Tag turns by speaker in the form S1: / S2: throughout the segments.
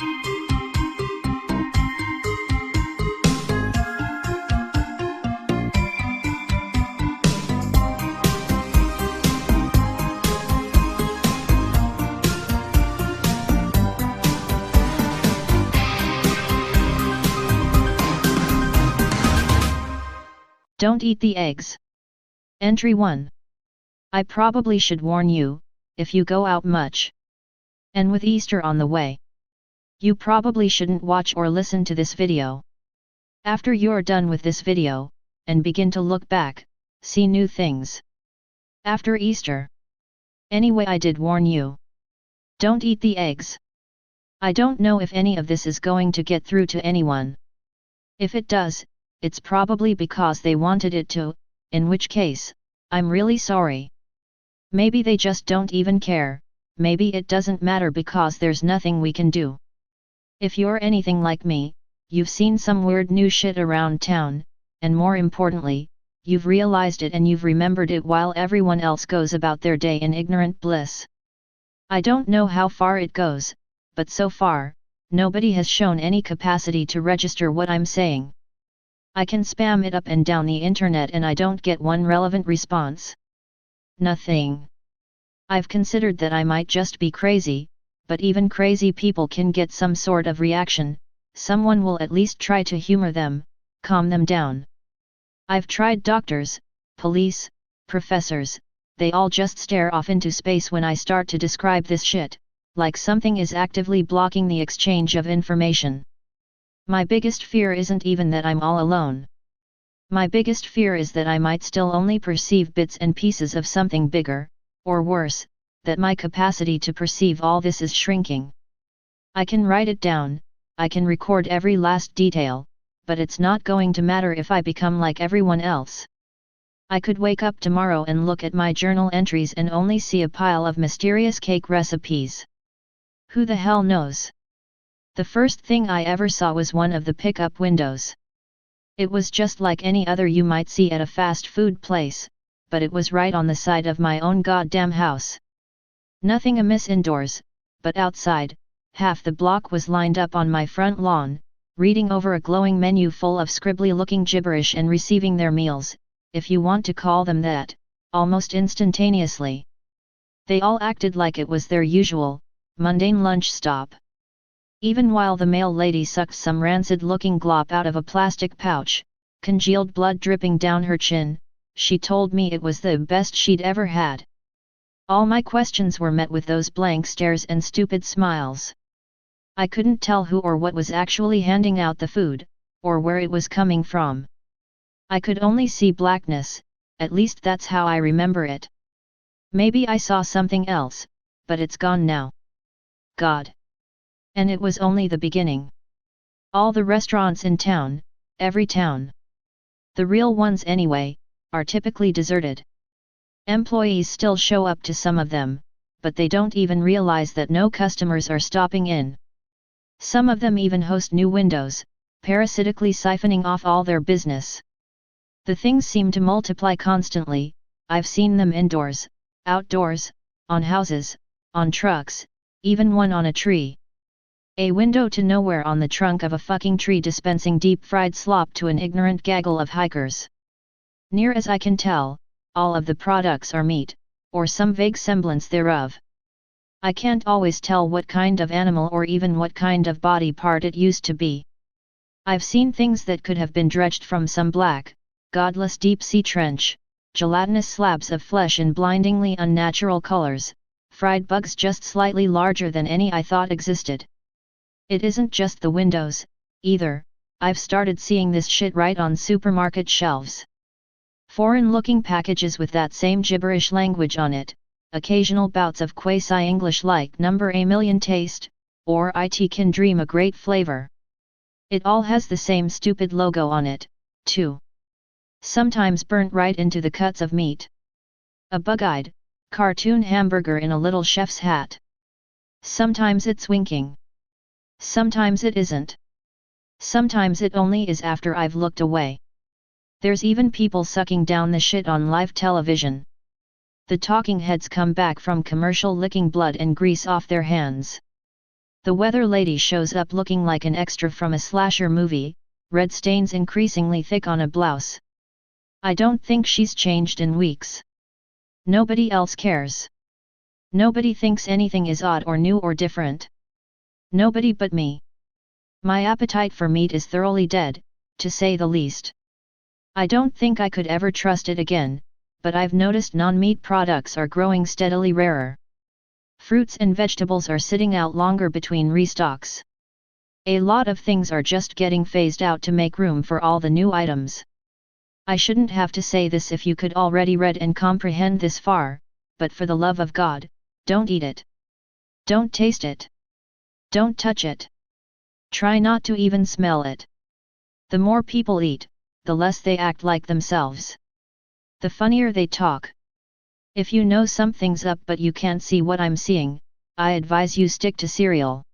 S1: Don't eat the eggs. Entry 1. I probably should warn you, if you go out much, and with Easter on the way, you probably shouldn't watch or listen to this video. After you're done with this video, and begin to look back, see new things. After Easter. Anyway, I did warn you. Don't eat the eggs. I don't know if any of this is going to get through to anyone. If it does, it's probably because they wanted it to, in which case, I'm really sorry. Maybe they just don't even care, maybe it doesn't matter because there's nothing we can do. If you're anything like me, you've seen some weird new shit around town, and more importantly, you've realized it and you've remembered it while everyone else goes about their day in ignorant bliss. I don't know how far it goes, but so far, nobody has shown any capacity to register what I'm saying. I can spam it up and down the internet and I don't get one relevant response. Nothing. I've considered that I might just be crazy, but even crazy people can get some sort of reaction, someone will at least try to humor them, calm them down. I've tried doctors, police, professors, they all just stare off into space when I start to describe this shit, like something is actively blocking the exchange of information. My biggest fear isn't even that I'm all alone. My biggest fear is that I might still only perceive bits and pieces of something bigger, or worse, that my capacity to perceive all this is shrinking. I can write it down, I can record every last detail, but it's not going to matter if I become like everyone else. I could wake up tomorrow and look at my journal entries and only see a pile of mysterious cake recipes. Who the hell knows? The first thing I ever saw was one of the pickup windows. It was just like any other you might see at a fast food place, but it was right on the side of my own goddamn house. Nothing amiss indoors, but outside, half the block was lined up on my front lawn, reading over a glowing menu full of scribbly-looking gibberish and receiving their meals, if you want to call them that, almost instantaneously. They all acted like it was their usual, mundane lunch stop. Even while the mail lady sucked some rancid-looking glop out of a plastic pouch, congealed blood dripping down her chin, she told me it was the best she'd ever had. All my questions were met with those blank stares and stupid smiles. I couldn't tell who or what was actually handing out the food, or where it was coming from. I could only see blackness, at least that's how I remember it. Maybe I saw something else, but it's gone now. God. And it was only the beginning. All the restaurants in town, every town. The real ones anyway, are typically deserted. Employees still show up to some of them, but they don't even realize that no customers are stopping in. Some of them even host new windows, parasitically siphoning off all their business. The things seem to multiply constantly. I've seen them indoors, outdoors, on houses, on trucks, even one on a tree. A window to nowhere on the trunk of a fucking tree dispensing deep-fried slop to an ignorant gaggle of hikers. Near as I can tell, all of the products are meat, or some vague semblance thereof. I can't always tell what kind of animal or even what kind of body part it used to be. I've seen things that could have been dredged from some black, godless deep-sea trench, gelatinous slabs of flesh in blindingly unnatural colors, fried bugs just slightly larger than any I thought existed. It isn't just the windows, either. I've started seeing this shit right on supermarket shelves. Foreign-looking packages with that same gibberish language on it, occasional bouts of quasi-English like number a million taste, or it can dream a great flavor. It all has the same stupid logo on it, too. Sometimes burnt right into the cuts of meat. A bug-eyed, cartoon hamburger in a little chef's hat. Sometimes it's winking. Sometimes it isn't. Sometimes it only is after I've looked away. There's even people sucking down the shit on live television. The talking heads come back from commercial licking blood and grease off their hands. The weather lady shows up looking like an extra from a slasher movie, red stains increasingly thick on a blouse. I don't think she's changed in weeks. Nobody else cares. Nobody thinks anything is odd or new or different. Nobody but me. My appetite for meat is thoroughly dead, to say the least. I don't think I could ever trust it again, but I've noticed non-meat products are growing steadily rarer. Fruits and vegetables are sitting out longer between restocks. A lot of things are just getting phased out to make room for all the new items. I shouldn't have to say this if you could already read and comprehend this far, but for the love of God, don't eat it. Don't taste it. Don't touch it. Try not to even smell it. The more people eat, the less they act like themselves. The funnier they talk. If you know something's up but you can't see what I'm seeing, I advise you stick to cereal.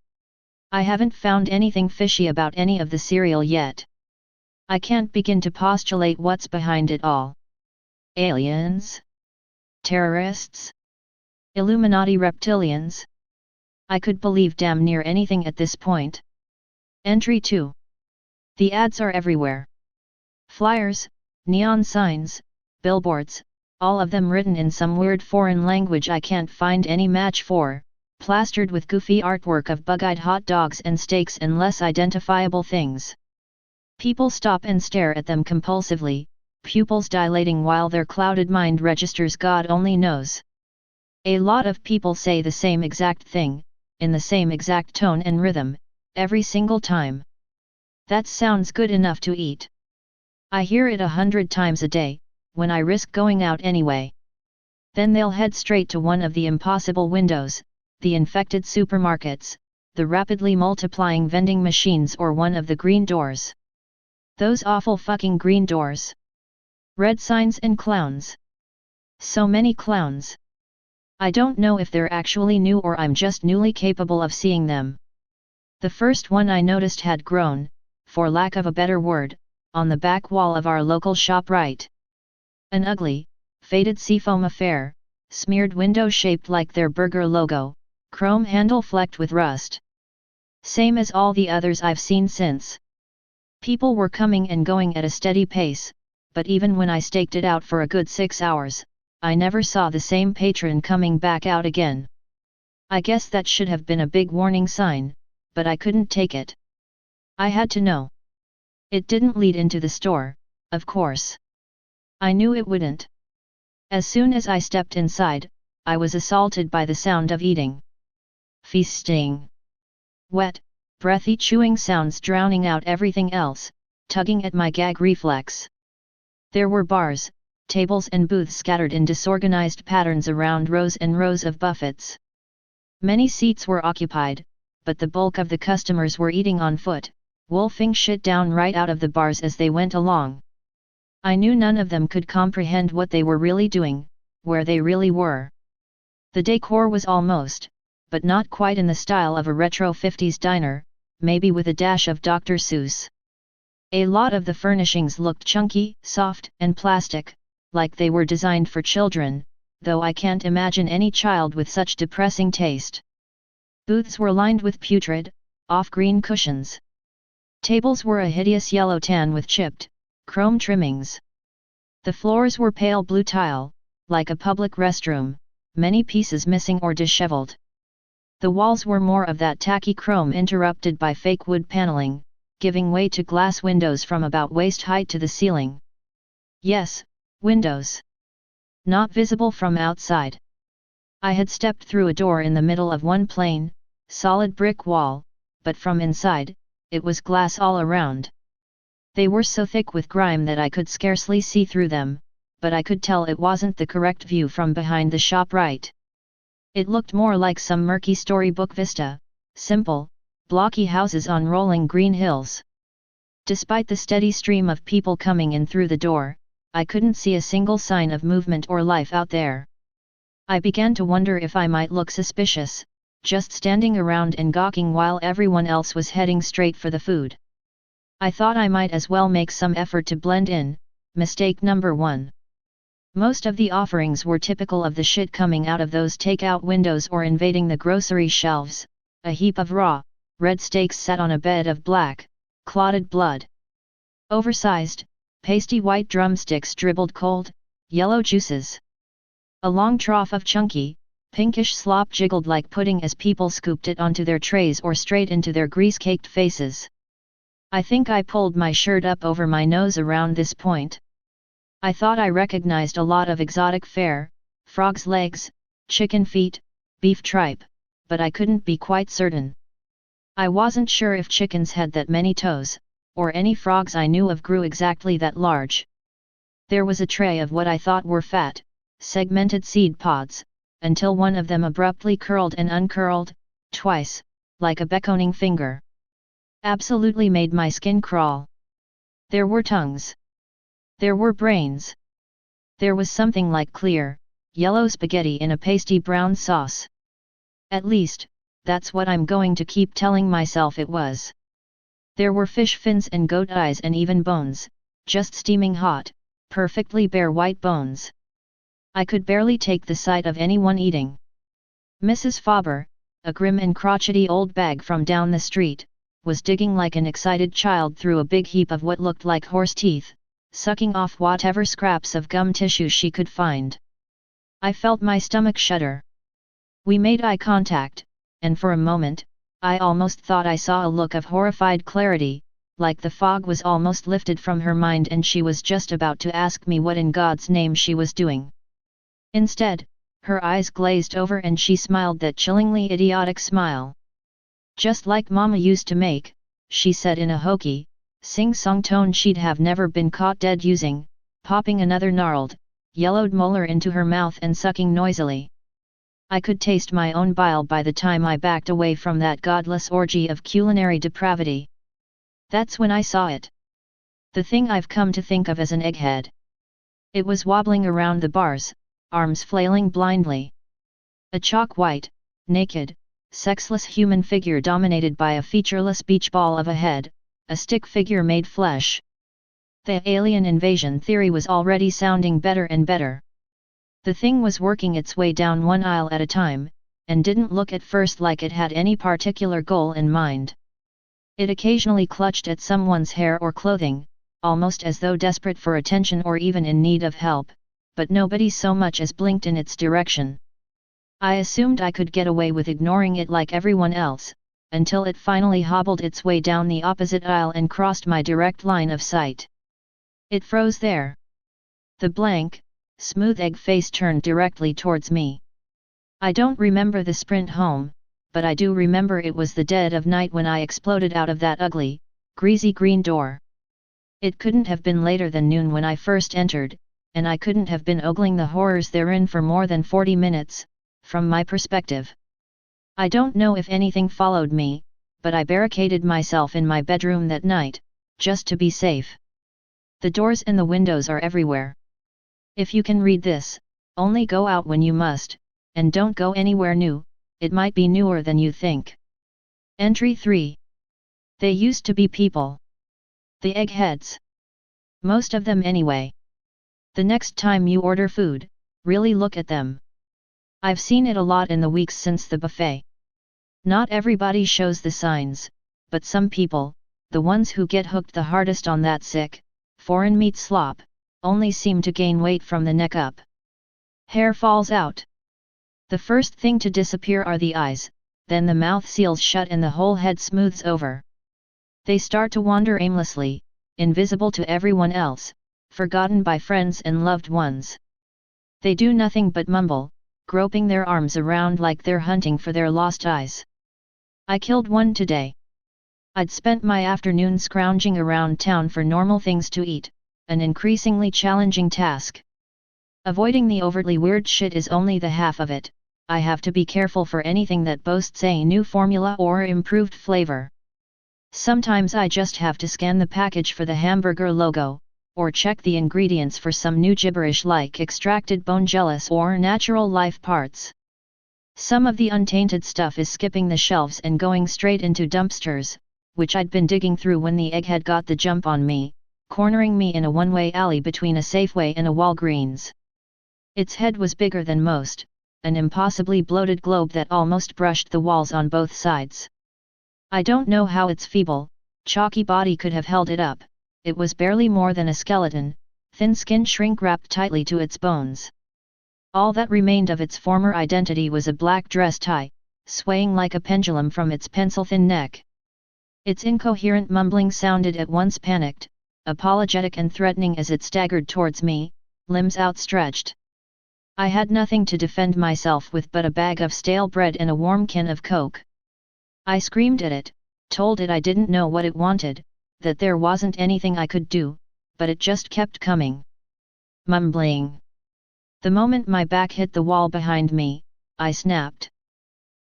S1: I haven't found anything fishy about any of the cereal yet. I can't begin to postulate what's behind it all. Aliens? Terrorists? Illuminati reptilians? I could believe damn near anything at this point. Entry 2. The ads are everywhere. Flyers, neon signs, billboards, all of them written in some weird foreign language I can't find any match for, plastered with goofy artwork of bug-eyed hot dogs and steaks and less identifiable things. People stop and stare at them compulsively, pupils dilating while their clouded mind registers God only knows. A lot of people say the same exact thing, in the same exact tone and rhythm, every single time. That sounds good enough to eat. I hear it 100 times a day, when I risk going out anyway. Then they'll head straight to one of the impossible windows, the infected supermarkets, the rapidly multiplying vending machines or one of the green doors. Those awful fucking green doors. Red signs and clowns. So many clowns. I don't know if they're actually new or I'm just newly capable of seeing them. The first one I noticed had grown, for lack of a better word, on the back wall of our local shop right. An ugly, faded seafoam affair, smeared window shaped like their burger logo, chrome handle flecked with rust. Same as all the others I've seen since. People were coming and going at a steady pace, but even when I staked it out for a good 6 hours, I never saw the same patron coming back out again. I guess that should have been a big warning sign, but I couldn't take it. I had to know. It didn't lead into the store, of course. I knew it wouldn't. As soon as I stepped inside, I was assaulted by the sound of eating. Feasting. Wet, breathy chewing sounds drowning out everything else, tugging at my gag reflex. There were bars, tables and booths scattered in disorganized patterns around rows and rows of buffets. Many seats were occupied, but the bulk of the customers were eating on foot, wolfing shit down right out of the bars as they went along. I knew none of them could comprehend what they were really doing, where they really were. The decor was almost, but not quite in the style of a retro 50s diner, maybe with a dash of Dr. Seuss. A lot of the furnishings looked chunky, soft, and plastic, like they were designed for children, though I can't imagine any child with such depressing taste. Booths were lined with putrid, off-green cushions. Tables were a hideous yellow tan with chipped, chrome trimmings. The floors were pale blue tile, like a public restroom, many pieces missing or disheveled. The walls were more of that tacky chrome interrupted by fake wood paneling, giving way to glass windows from about waist height to the ceiling. Yes, windows. Not visible from outside. I had stepped through a door in the middle of one plain, solid brick wall, but from inside, it was glass all around. They were so thick with grime that I could scarcely see through them, but I could tell it wasn't the correct view from behind the shop right. It looked more like some murky storybook vista, simple, blocky houses on rolling green hills. Despite the steady stream of people coming in through the door, I couldn't see a single sign of movement or life out there. I began to wonder if I might look suspicious, just standing around and gawking while everyone else was heading straight for the food. I thought I might as well make some effort to blend in. Mistake number 1. Most of the offerings were typical of the shit coming out of those takeout windows or invading the grocery shelves, a heap of raw, red steaks sat on a bed of black, clotted blood. Oversized, pasty white drumsticks dribbled cold, yellow juices. A long trough of chunky, pinkish slop jiggled like pudding as people scooped it onto their trays or straight into their grease-caked faces. I think I pulled my shirt up over my nose around this point. I thought I recognized a lot of exotic fare, frog's legs, chicken feet, beef tripe, but I couldn't be quite certain. I wasn't sure if chickens had that many toes, or any frogs I knew of grew exactly that large. There was a tray of what I thought were fat, segmented seed pods, until one of them abruptly curled and uncurled, twice, like a beckoning finger. Absolutely made my skin crawl. There were tongues. There were brains. There was something like clear, yellow spaghetti in a pasty brown sauce. At least, that's what I'm going to keep telling myself it was. There were fish fins and goat eyes and even bones, just steaming hot, perfectly bare white bones. I could barely take the sight of anyone eating. Mrs. Faber, a grim and crotchety old bag from down the street, was digging like an excited child through a big heap of what looked like horse teeth, sucking off whatever scraps of gum tissue she could find. I felt my stomach shudder. We made eye contact, and for a moment, I almost thought I saw a look of horrified clarity, like the fog was almost lifted from her mind and she was just about to ask me what in God's name she was doing. Instead, her eyes glazed over and she smiled that chillingly idiotic smile. Just like Mama used to make, she said in a hokey, sing-song tone she'd have never been caught dead using, popping another gnarled, yellowed molar into her mouth and sucking noisily. I could taste my own bile by the time I backed away from that godless orgy of culinary depravity. That's when I saw it. The thing I've come to think of as an egghead. It was wobbling around the bars, arms flailing blindly. A chalk-white, naked, sexless human figure dominated by a featureless beach ball of a head, a stick figure made flesh. The alien invasion theory was already sounding better and better. The thing was working its way down one aisle at a time, and didn't look at first like it had any particular goal in mind. It occasionally clutched at someone's hair or clothing, almost as though desperate for attention or even in need of help, but nobody so much as blinked in its direction. I assumed I could get away with ignoring it like everyone else, until it finally hobbled its way down the opposite aisle and crossed my direct line of sight. It froze there. The blank, smooth egg face turned directly towards me. I don't remember the sprint home, but I do remember it was the dead of night when I exploded out of that ugly, greasy green door. It couldn't have been later than noon when I first entered, and I couldn't have been ogling the horrors therein for more than 40 minutes, from my perspective. I don't know if anything followed me, but I barricaded myself in my bedroom that night, just to be safe. The doors and the windows are everywhere. If you can read this, only go out when you must, and don't go anywhere new, it might be newer than you think. Entry 3. They used to be people. The eggheads. Most of them anyway. The next time you order food, really look at them. I've seen it a lot in the weeks since the buffet. Not everybody shows the signs, but some people, the ones who get hooked the hardest on that sick, foreign meat slop, only seem to gain weight from the neck up. Hair falls out. The first thing to disappear are the eyes, then the mouth seals shut and the whole head smooths over. They start to wander aimlessly, invisible to everyone else, forgotten by friends and loved ones. They do nothing but mumble, groping their arms around like they're hunting for their lost eyes. I killed one today. I'd spent my afternoon scrounging around town for normal things to eat, an increasingly challenging task. Avoiding the overtly weird shit is only the half of it. I have to be careful for anything that boasts a new formula or improved flavor. Sometimes I just have to scan the package for the hamburger logo, or check the ingredients for some new gibberish like extracted bone jealous or natural life parts. Some of the untainted stuff is skipping the shelves and going straight into dumpsters, which I'd been digging through when the egghead got the jump on me, cornering me in a one-way alley between a Safeway and a Walgreens. Its head was bigger than most, an impossibly bloated globe that almost brushed the walls on both sides. I don't know how its feeble, chalky body could have held it up. It was barely more than a skeleton, thin skin shrink-wrapped tightly to its bones. All that remained of its former identity was a black dress tie, swaying like a pendulum from its pencil-thin neck. Its incoherent mumbling sounded at once panicked, apologetic and threatening as it staggered towards me, limbs outstretched. I had nothing to defend myself with but a bag of stale bread and a warm can of Coke. I screamed at it, told it I didn't know what it wanted, that there wasn't anything I could do, but it just kept coming. Mumbling. The moment my back hit the wall behind me, I snapped.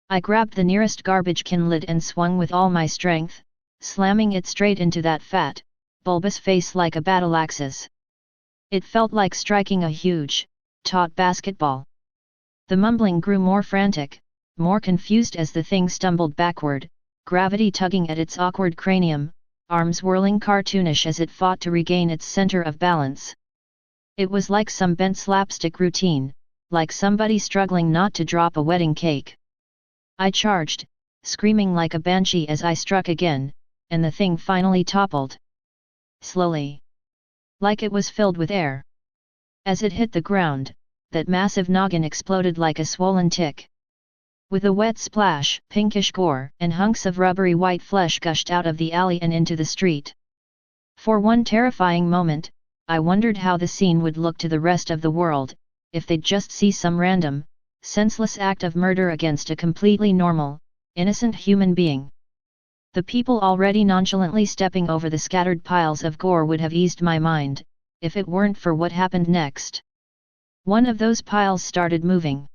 S1: I grabbed the nearest garbage can lid and swung with all my strength, slamming it straight into that fat, bulbous face like a battle axe's. It felt like striking a huge, taut basketball. The mumbling grew more frantic, more confused as the thing stumbled backward, gravity tugging at its awkward cranium, arms whirling cartoonish as it fought to regain its center of balance. It was like some bent slapstick routine, like somebody struggling not to drop a wedding cake. I charged, screaming like a banshee as I struck again, and the thing finally toppled. Slowly. Like it was filled with air. As it hit the ground, that massive noggin exploded like a swollen tick. With a wet splash, pinkish gore and hunks of rubbery white flesh gushed out of the alley and into the street. For one terrifying moment, I wondered how the scene would look to the rest of the world, if they'd just see some random, senseless act of murder against a completely normal, innocent human being. The people already nonchalantly stepping over the scattered piles of gore would have eased my mind, if it weren't for what happened next. One of those piles started moving.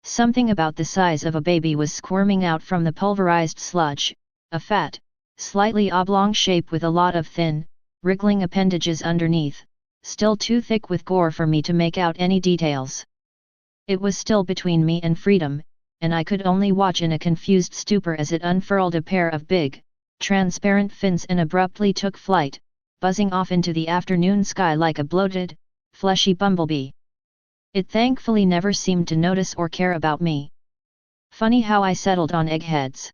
S1: Something about the size of a baby was squirming out from the pulverized sludge, a fat, slightly oblong shape with a lot of thin, wriggling appendages underneath, still too thick with gore for me to make out any details. It was still between me and freedom, and I could only watch in a confused stupor as it unfurled a pair of big, transparent fins and abruptly took flight, buzzing off into the afternoon sky like a bloated, fleshy bumblebee. It thankfully never seemed to notice or care about me. Funny how I settled on eggheads.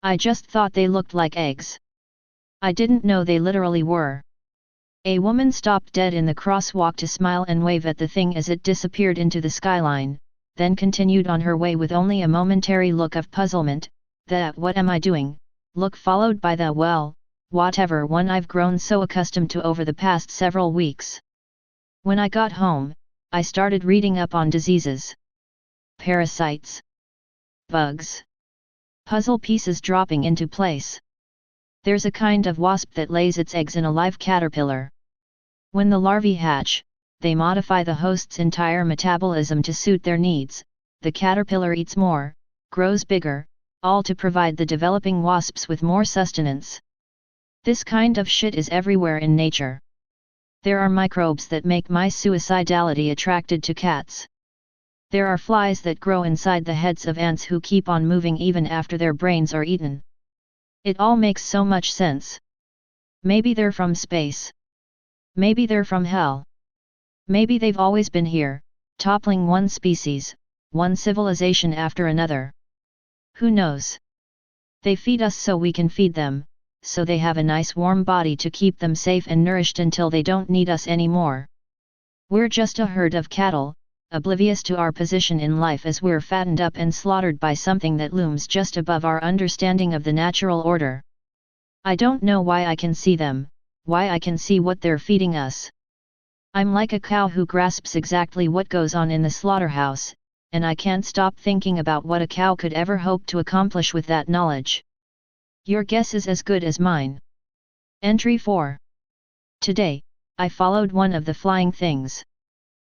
S1: I just thought they looked like eggs. I didn't know they literally were. A woman stopped dead in the crosswalk to smile and wave at the thing as it disappeared into the skyline, then continued on her way with only a momentary look of puzzlement, the "what am I doing?" look followed by the "well, whatever" one I've grown so accustomed to over the past several weeks. When I got home, I started reading up on diseases. Parasites. Bugs. Puzzle pieces dropping into place. There's a kind of wasp that lays its eggs in a live caterpillar. When the larvae hatch, they modify the host's entire metabolism to suit their needs. The caterpillar eats more, grows bigger, all to provide the developing wasps with more sustenance. This kind of shit is everywhere in nature. There are microbes that make my suicidality attracted to cats. There are flies that grow inside the heads of ants who keep on moving even after their brains are eaten. It all makes so much sense. Maybe they're from space. Maybe they're from hell. Maybe they've always been here, toppling one species, one civilization after another. Who knows? They feed us so we can feed them, so they have a nice warm body to keep them safe and nourished until they don't need us anymore. We're just a herd of cattle, oblivious to our position in life as we're fattened up and slaughtered by something that looms just above our understanding of the natural order. I don't know why I can see them, why I can see what they're feeding us. I'm like a cow who grasps exactly what goes on in the slaughterhouse, and I can't stop thinking about what a cow could ever hope to accomplish with that knowledge. Your guess is as good as mine. Entry 4. Today, I followed one of the flying things.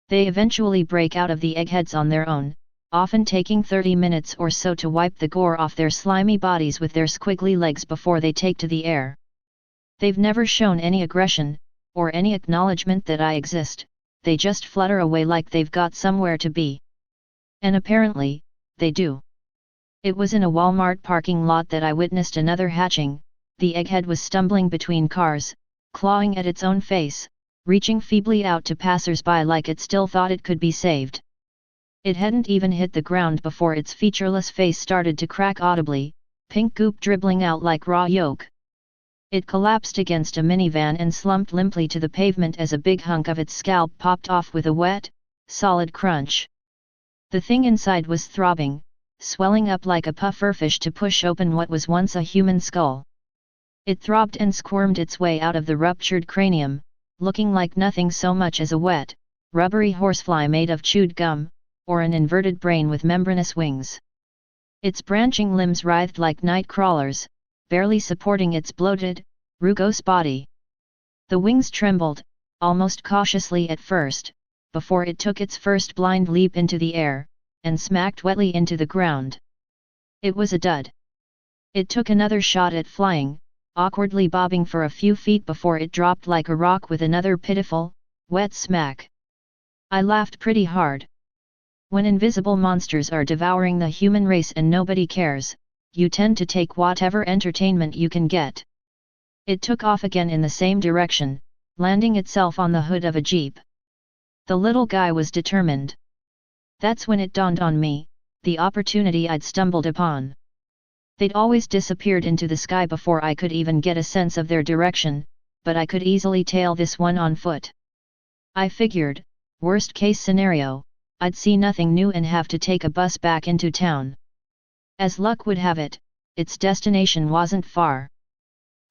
S1: They eventually break out of the eggheads on their own, often taking 30 minutes or so to wipe the gore off their slimy bodies with their squiggly legs before they take to the air. They've never shown any aggression, or any acknowledgement that I exist, they just flutter away like they've got somewhere to be. And apparently, they do. It was in a Walmart parking lot that I witnessed another hatching. The egghead was stumbling between cars, clawing at its own face, reaching feebly out to passers-by like it still thought it could be saved. It hadn't even hit the ground before its featureless face started to crack audibly, pink goop dribbling out like raw yolk. It collapsed against a minivan and slumped limply to the pavement as a big hunk of its scalp popped off with a wet, solid crunch. The thing inside was throbbing, swelling up like a pufferfish to push open what was once a human skull. It throbbed and squirmed its way out of the ruptured cranium, looking like nothing so much as a wet, rubbery horsefly made of chewed gum, or an inverted brain with membranous wings. Its branching limbs writhed like night crawlers, barely supporting its bloated, rugose body. The wings trembled, almost cautiously at first, before it took its first blind leap into the air, and smacked wetly into the ground. It was a dud. It took another shot at flying, awkwardly bobbing for a few feet before it dropped like a rock with another pitiful, wet smack. I laughed pretty hard. When invisible monsters are devouring the human race and nobody cares, you tend to take whatever entertainment you can get. It took off again in the same direction, landing itself on the hood of a jeep. The little guy was determined. That's when it dawned on me, the opportunity I'd stumbled upon. They'd always disappeared into the sky before I could even get a sense of their direction, but I could easily tail this one on foot. I figured, worst case scenario, I'd see nothing new and have to take a bus back into town. As luck would have it, its destination wasn't far.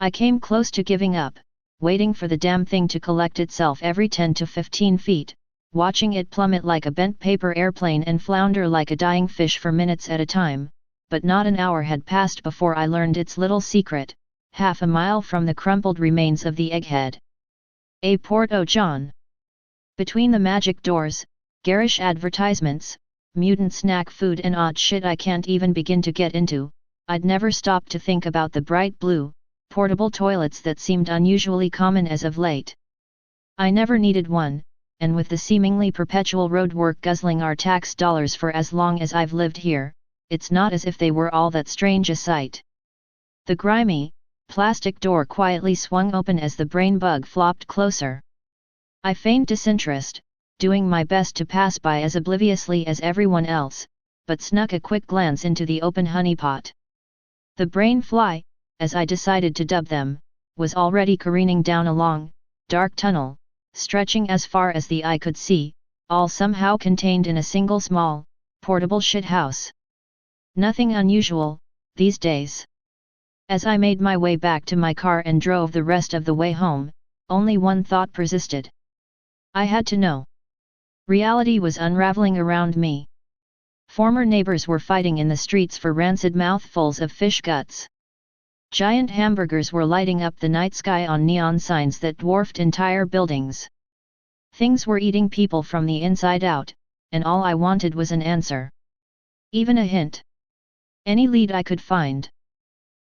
S1: I came close to giving up, waiting for the damn thing to collect itself every 10 to 15 feet, watching it plummet like a bent paper airplane and flounder like a dying fish for minutes at a time, but not an hour had passed before I learned its little secret, half a mile from the crumpled remains of the egghead. A Port O' John. Between the magic doors, garish advertisements, mutant snack food and odd shit I can't even begin to get into, I'd never stopped to think about the bright blue, portable toilets that seemed unusually common as of late. I never needed one, and with the seemingly perpetual roadwork guzzling our tax dollars for as long as I've lived here, it's not as if they were all that strange a sight. The grimy, plastic door quietly swung open as the brain bug flopped closer. I feigned disinterest, doing my best to pass by as obliviously as everyone else, but snuck a quick glance into the open honeypot. The brain fly, as I decided to dub them, was already careening down a long, dark tunnel, stretching as far as the eye could see, all somehow contained in a single small, portable shithouse. Nothing unusual, these days. As I made my way back to my car and drove the rest of the way home, only one thought persisted. I had to know. Reality was unraveling around me. Former neighbors were fighting in the streets for rancid mouthfuls of fish guts. Giant hamburgers were lighting up the night sky on neon signs that dwarfed entire buildings. Things were eating people from the inside out, and all I wanted was an answer. Even a hint. Any lead I could find.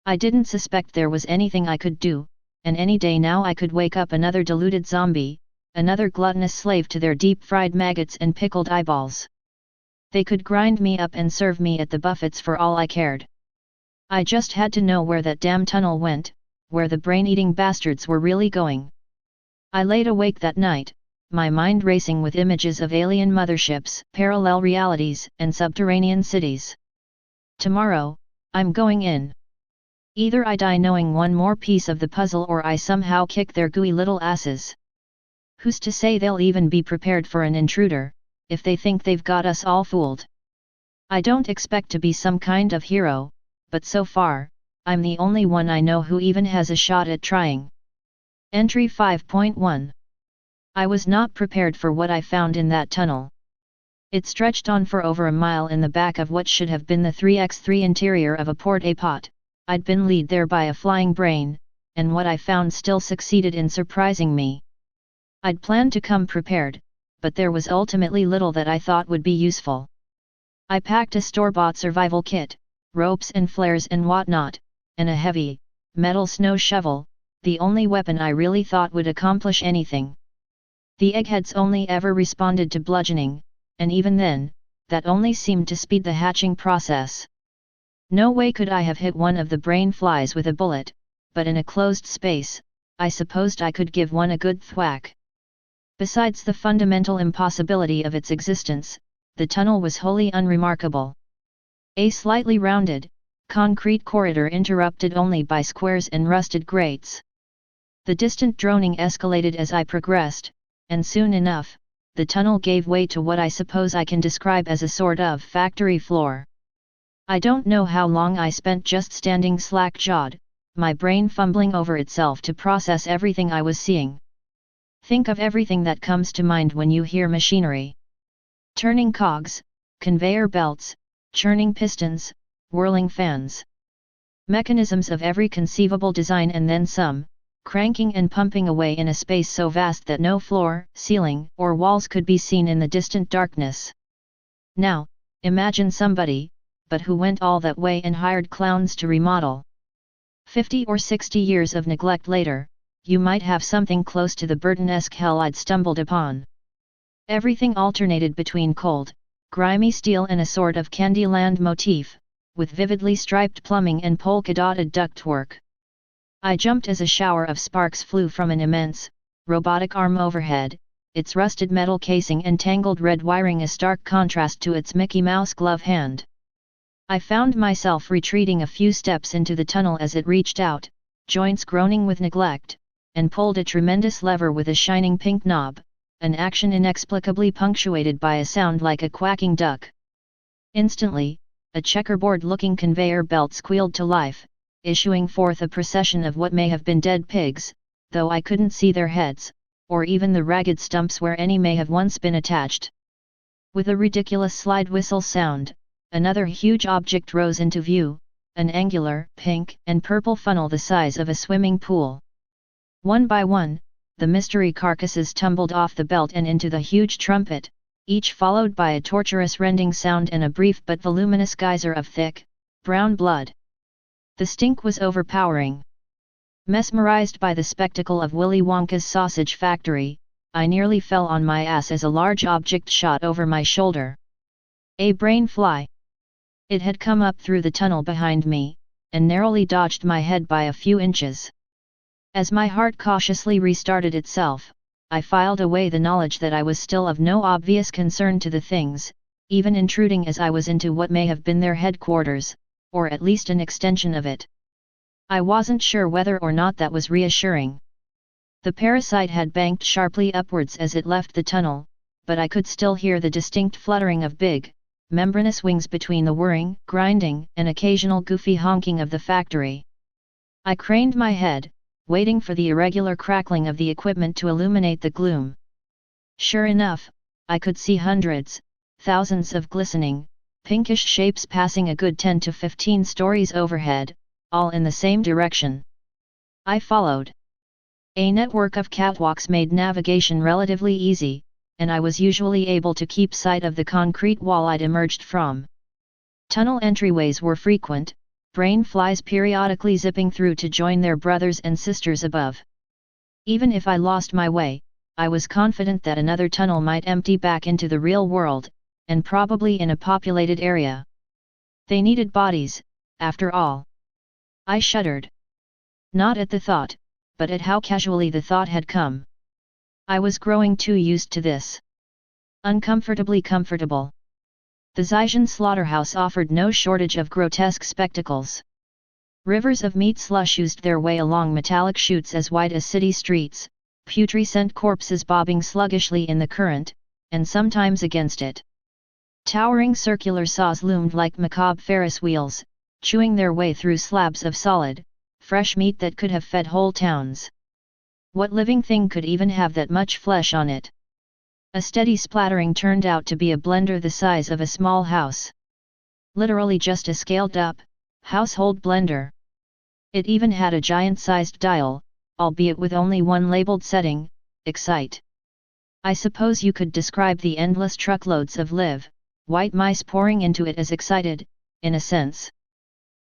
S1: I didn't suspect there was anything I could do, and any day now I could wake up another deluded zombie, another gluttonous slave to their deep-fried maggots and pickled eyeballs. They could grind me up and serve me at the buffets for all I cared. I just had to know where that damn tunnel went, where the brain-eating bastards were really going. I laid awake that night, my mind racing with images of alien motherships, parallel realities, and subterranean cities. Tomorrow, I'm going in. Either I die knowing one more piece of the puzzle or I somehow kick their gooey little asses. Who's to say they'll even be prepared for an intruder, if they think they've got us all fooled? I don't expect to be some kind of hero, but so far, I'm the only one I know who even has a shot at trying. Entry 5.1. I was not prepared for what I found in that tunnel. It stretched on for over a mile in the back of what should have been the 3x3 interior of a porta-pot. I'd been led there by a flying brain, and what I found still succeeded in surprising me. I'd planned to come prepared, but there was ultimately little that I thought would be useful. I packed a store-bought survival kit, ropes and flares and whatnot, and a heavy, metal snow shovel, the only weapon I really thought would accomplish anything. The eggheads only ever responded to bludgeoning, and even then, that only seemed to speed the hatching process. No way could I have hit one of the brain flies with a bullet, but in a closed space, I supposed I could give one a good thwack. Besides the fundamental impossibility of its existence, the tunnel was wholly unremarkable. A slightly rounded, concrete corridor interrupted only by squares and rusted grates. The distant droning escalated as I progressed, and soon enough, the tunnel gave way to what I suppose I can describe as a sort of factory floor. I don't know how long I spent just standing slack-jawed, my brain fumbling over itself to process everything I was seeing. Think of everything that comes to mind when you hear machinery. Turning cogs, conveyor belts, churning pistons, whirling fans. Mechanisms of every conceivable design and then some, cranking and pumping away in a space so vast that no floor, ceiling, or walls could be seen in the distant darkness. Now, imagine somebody, but who went all that way and hired clowns to remodel. 50 or 60 years of neglect later, you might have something close to the Burton-esque hell I'd stumbled upon. Everything alternated between cold, grimy steel and a sort of Candyland motif, with vividly striped plumbing and polka-dotted ductwork. I jumped as a shower of sparks flew from an immense, robotic arm overhead, its rusted metal casing and tangled red wiring a stark contrast to its Mickey Mouse glove hand. I found myself retreating a few steps into the tunnel as it reached out, joints groaning with neglect, and pulled a tremendous lever with a shining pink knob, an action inexplicably punctuated by a sound like a quacking duck. Instantly, a checkerboard-looking conveyor belt squealed to life, issuing forth a procession of what may have been dead pigs, though I couldn't see their heads, or even the ragged stumps where any may have once been attached. With a ridiculous slide whistle sound, another huge object rose into view, an angular, pink and purple funnel the size of a swimming pool. One by one, the mystery carcasses tumbled off the belt and into the huge trumpet, each followed by a torturous rending sound and a brief but voluminous geyser of thick, brown blood. The stink was overpowering. Mesmerized by the spectacle of Willy Wonka's sausage factory, I nearly fell on my ass as a large object shot over my shoulder. A brain fly. It had come up through the tunnel behind me, and narrowly dodged my head by a few inches. As my heart cautiously restarted itself, I filed away the knowledge that I was still of no obvious concern to the things, even intruding as I was into what may have been their headquarters, or at least an extension of it. I wasn't sure whether or not that was reassuring. The parasite had banked sharply upwards as it left the tunnel, but I could still hear the distinct fluttering of big, membranous wings between the whirring, grinding, and occasional goofy honking of the factory. I craned my head, waiting for the irregular crackling of the equipment to illuminate the gloom. Sure enough, I could see hundreds, thousands of glistening, pinkish shapes passing a good 10 to 15 stories overhead, all in the same direction. I followed. A network of catwalks made navigation relatively easy, and I was usually able to keep sight of the concrete wall I'd emerged from. Tunnel entryways were frequent, brain flies periodically zipping through to join their brothers and sisters above. Even if I lost my way, I was confident that another tunnel might empty back into the real world, and probably in a populated area. They needed bodies, after all. I shuddered. Not at the thought, but at how casually the thought had come. I was growing too used to this. Uncomfortably comfortable. The Xi'an slaughterhouse offered no shortage of grotesque spectacles. Rivers of meat slush oozed their way along metallic chutes as wide as city streets, putrescent corpses bobbing sluggishly in the current, and sometimes against it. Towering circular saws loomed like macabre Ferris wheels, chewing their way through slabs of solid, fresh meat that could have fed whole towns. What living thing could even have that much flesh on it? A steady splattering turned out to be a blender the size of a small house. Literally just a scaled-up, household blender. It even had a giant-sized dial, albeit with only one labeled setting, Excite. I suppose you could describe the endless truckloads of live, white mice pouring into it as excited, in a sense.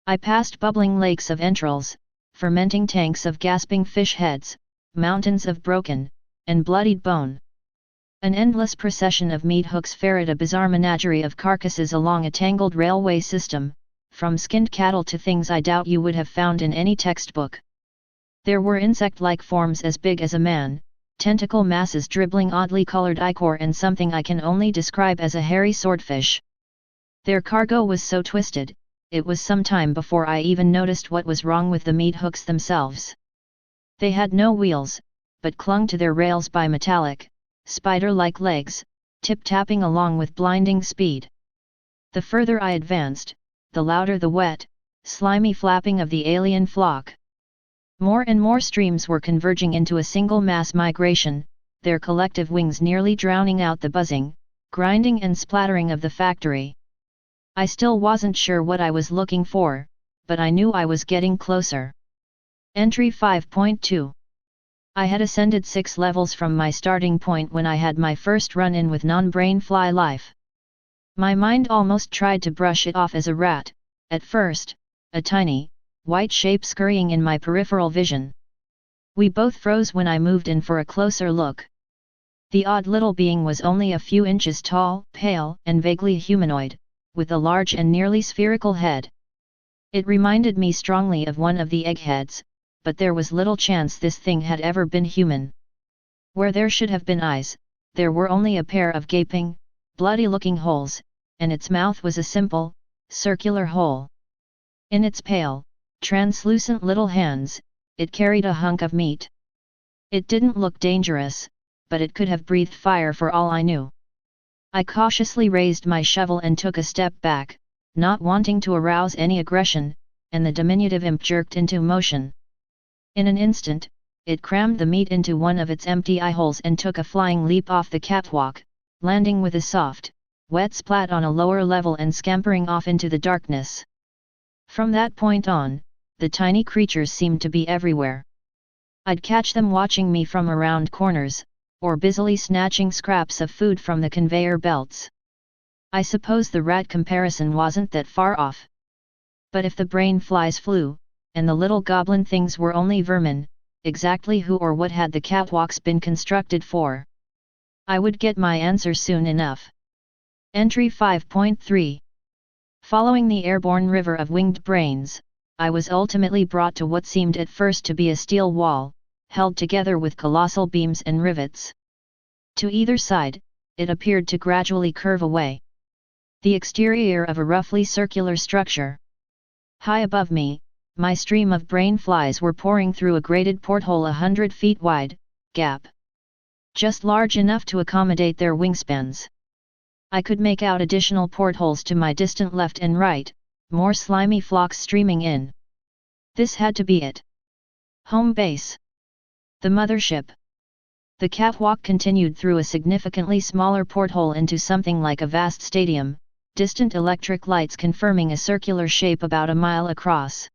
S1: I passed bubbling lakes of entrails, fermenting tanks of gasping fish heads, mountains of broken, and bloodied bone. An endless procession of meat hooks ferried a bizarre menagerie of carcasses along a tangled railway system, from skinned cattle to things I doubt you would have found in any textbook. There were insect-like forms as big as a man, tentacle masses dribbling oddly colored ichor and something I can only describe as a hairy swordfish. Their cargo was so twisted, it was some time before I even noticed what was wrong with the meat hooks themselves. They had no wheels, but clung to their rails by metallic, spider-like legs, tip-tapping along with blinding speed. The further I advanced, the louder the wet, slimy flapping of the alien flock. More and more streams were converging into a single mass migration, their collective wings nearly drowning out the buzzing, grinding and splattering of the factory. I still wasn't sure what I was looking for, but I knew I was getting closer. Entry 5.2. I had ascended 6 levels from my starting point when I had my first run-in with non-brain fly life. My mind almost tried to brush it off as a rat, at first, a tiny, white shape scurrying in my peripheral vision. We both froze when I moved in for a closer look. The odd little being was only a few inches tall, pale, and vaguely humanoid, with a large and nearly spherical head. It reminded me strongly of one of the eggheads, but there was little chance this thing had ever been human. Where there should have been eyes, there were only a pair of gaping, bloody-looking holes, and its mouth was a simple, circular hole. In its pale, translucent little hands, it carried a hunk of meat. It didn't look dangerous, but it could have breathed fire for all I knew. I cautiously raised my shovel and took a step back, not wanting to arouse any aggression, and the diminutive imp jerked into motion. In an instant, it crammed the meat into one of its empty eye holes and took a flying leap off the catwalk, landing with a soft, wet splat on a lower level and scampering off into the darkness. From that point on, the tiny creatures seemed to be everywhere. I'd catch them watching me from around corners, or busily snatching scraps of food from the conveyor belts. I suppose the rat comparison wasn't that far off. But if the brain flies flew, and the little goblin things were only vermin, exactly who or what had the catwalks been constructed for? I would get my answer soon enough. Entry 5.3. Following the airborne river of winged brains, I was ultimately brought to what seemed at first to be a steel wall, held together with colossal beams and rivets. To either side, it appeared to gradually curve away. The exterior of a roughly circular structure. High above me, my stream of brain flies were pouring through a grated porthole 100 feet wide, gap. Just large enough to accommodate their wingspans. I could make out additional portholes to my distant left and right, more slimy flocks streaming in. This had to be it. Home base. The mothership. The catwalk continued through a significantly smaller porthole into something like a vast stadium, distant electric lights confirming a circular shape about a mile across.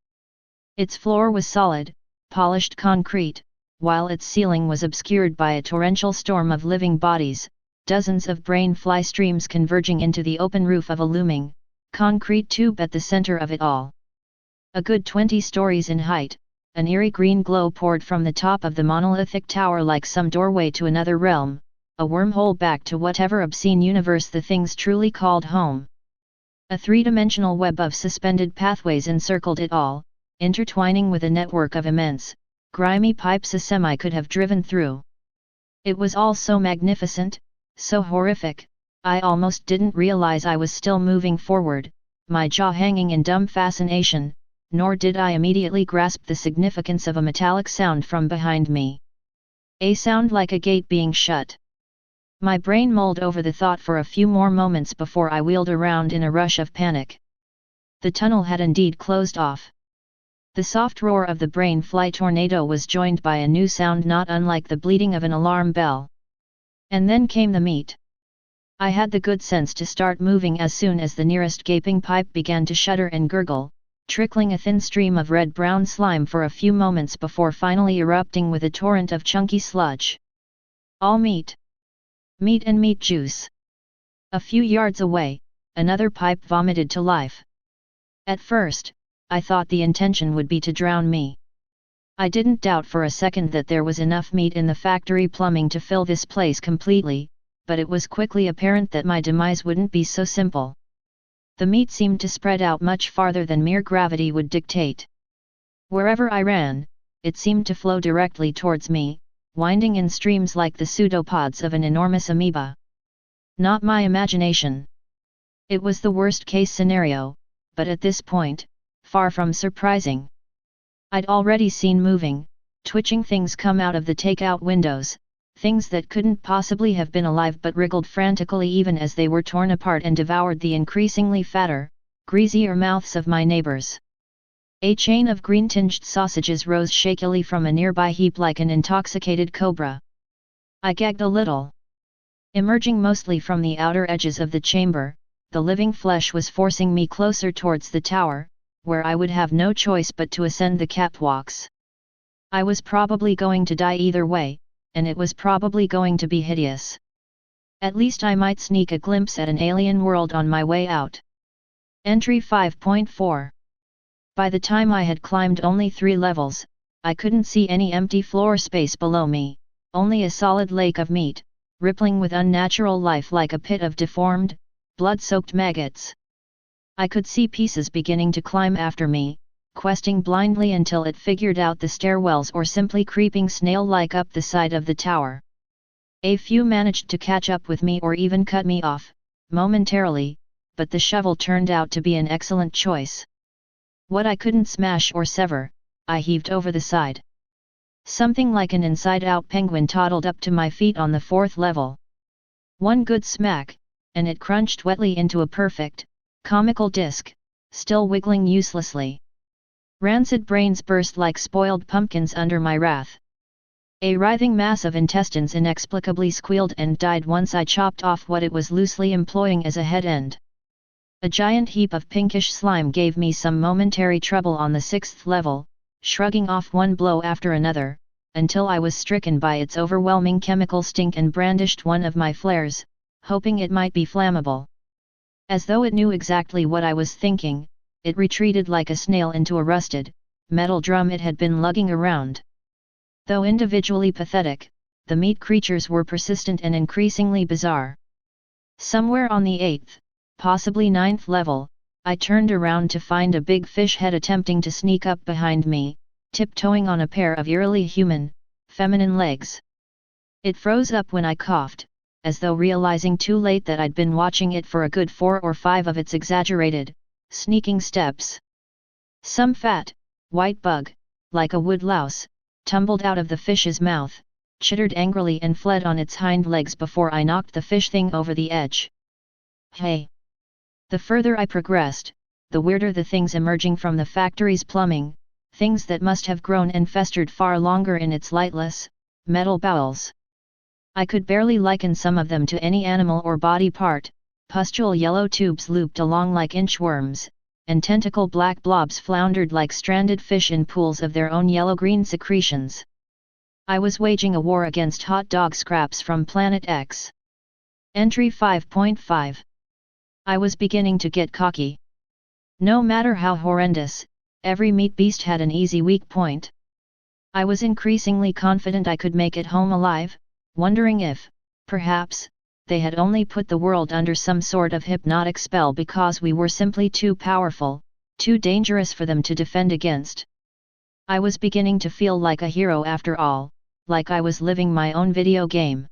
S1: Its floor was solid, polished concrete, while its ceiling was obscured by a torrential storm of living bodies, dozens of brain fly streams converging into the open roof of a looming, concrete tube at the center of it all. A good 20 stories in height, an eerie green glow poured from the top of the monolithic tower like some doorway to another realm, a wormhole back to whatever obscene universe the things truly called home. A three-dimensional web of suspended pathways encircled it all, intertwining with a network of immense, grimy pipes a semi could have driven through. It was all so magnificent, so horrific, I almost didn't realize I was still moving forward, my jaw hanging in dumb fascination, nor did I immediately grasp the significance of a metallic sound from behind me. A sound like a gate being shut. My brain mulled over the thought for a few more moments before I wheeled around in a rush of panic. The tunnel had indeed closed off. The soft roar of the brain fly tornado was joined by a new sound not unlike the bleating of an alarm bell. And then came the meat. I had the good sense to start moving as soon as the nearest gaping pipe began to shudder and gurgle, trickling a thin stream of red-brown slime for a few moments before finally erupting with a torrent of chunky sludge. All meat. Meat and meat juice. A few yards away, another pipe vomited to life. At first, I thought the intention would be to drown me. I didn't doubt for a second that there was enough meat in the factory plumbing to fill this place completely, but it was quickly apparent that my demise wouldn't be so simple. The meat seemed to spread out much farther than mere gravity would dictate. Wherever I ran, it seemed to flow directly towards me, winding in streams like the pseudopods of an enormous amoeba. Not my imagination. It was the worst-case scenario, but at this point, far from surprising. I'd already seen moving, twitching things come out of the takeout windows, things that couldn't possibly have been alive but wriggled frantically even as they were torn apart and devoured the increasingly fatter, greasier mouths of my neighbors. A chain of green-tinged sausages rose shakily from a nearby heap like an intoxicated cobra. I gagged a little. Emerging mostly from the outer edges of the chamber, the living flesh was forcing me closer towards the tower, where I would have no choice but to ascend the catwalks. I was probably going to die either way, and it was probably going to be hideous. At least I might sneak a glimpse at an alien world on my way out. Entry 5.4. By the time I had climbed only 3 levels, I couldn't see any empty floor space below me, only a solid lake of meat, rippling with unnatural life like a pit of deformed, blood-soaked maggots. I could see pieces beginning to climb after me, questing blindly until it figured out the stairwells or simply creeping snail-like up the side of the tower. A few managed to catch up with me or even cut me off, momentarily, but the shovel turned out to be an excellent choice. What I couldn't smash or sever, I heaved over the side. Something like an inside-out penguin toddled up to my feet on the 4th level. One good smack, and it crunched wetly into a perfect, comical disc, still wiggling uselessly. Rancid brains burst like spoiled pumpkins under my wrath. A writhing mass of intestines inexplicably squealed and died once I chopped off what it was loosely employing as a head end. A giant heap of pinkish slime gave me some momentary trouble on the 6th level, shrugging off one blow after another, until I was stricken by its overwhelming chemical stink and brandished one of my flares, hoping it might be flammable. As though it knew exactly what I was thinking, it retreated like a snail into a rusted, metal drum it had been lugging around. Though individually pathetic, the meat creatures were persistent and increasingly bizarre. Somewhere on the 8th, possibly 9th level, I turned around to find a big fish head attempting to sneak up behind me, tiptoeing on a pair of eerily human, feminine legs. It froze up when I coughed, as though realizing too late that I'd been watching it for a good 4 or 5 of its exaggerated, sneaking steps. Some fat, white bug, like a wood louse, tumbled out of the fish's mouth, chittered angrily and fled on its hind legs before I knocked the fish thing over the edge. Hey! The further I progressed, the weirder the things emerging from the factory's plumbing, things that must have grown and festered far longer in its lightless, metal bowels. I could barely liken some of them to any animal or body part, pustule yellow tubes looped along like inchworms, and tentacle black blobs floundered like stranded fish in pools of their own yellow-green secretions. I was waging a war against hot dog scraps from Planet X. Entry 5.5. I was beginning to get cocky. No matter how horrendous, every meat beast had an easy weak point. I was increasingly confident I could make it home alive, wondering if, perhaps, they had only put the world under some sort of hypnotic spell because we were simply too powerful, too dangerous for them to defend against. I was beginning to feel like a hero after all, like I was living my own video game.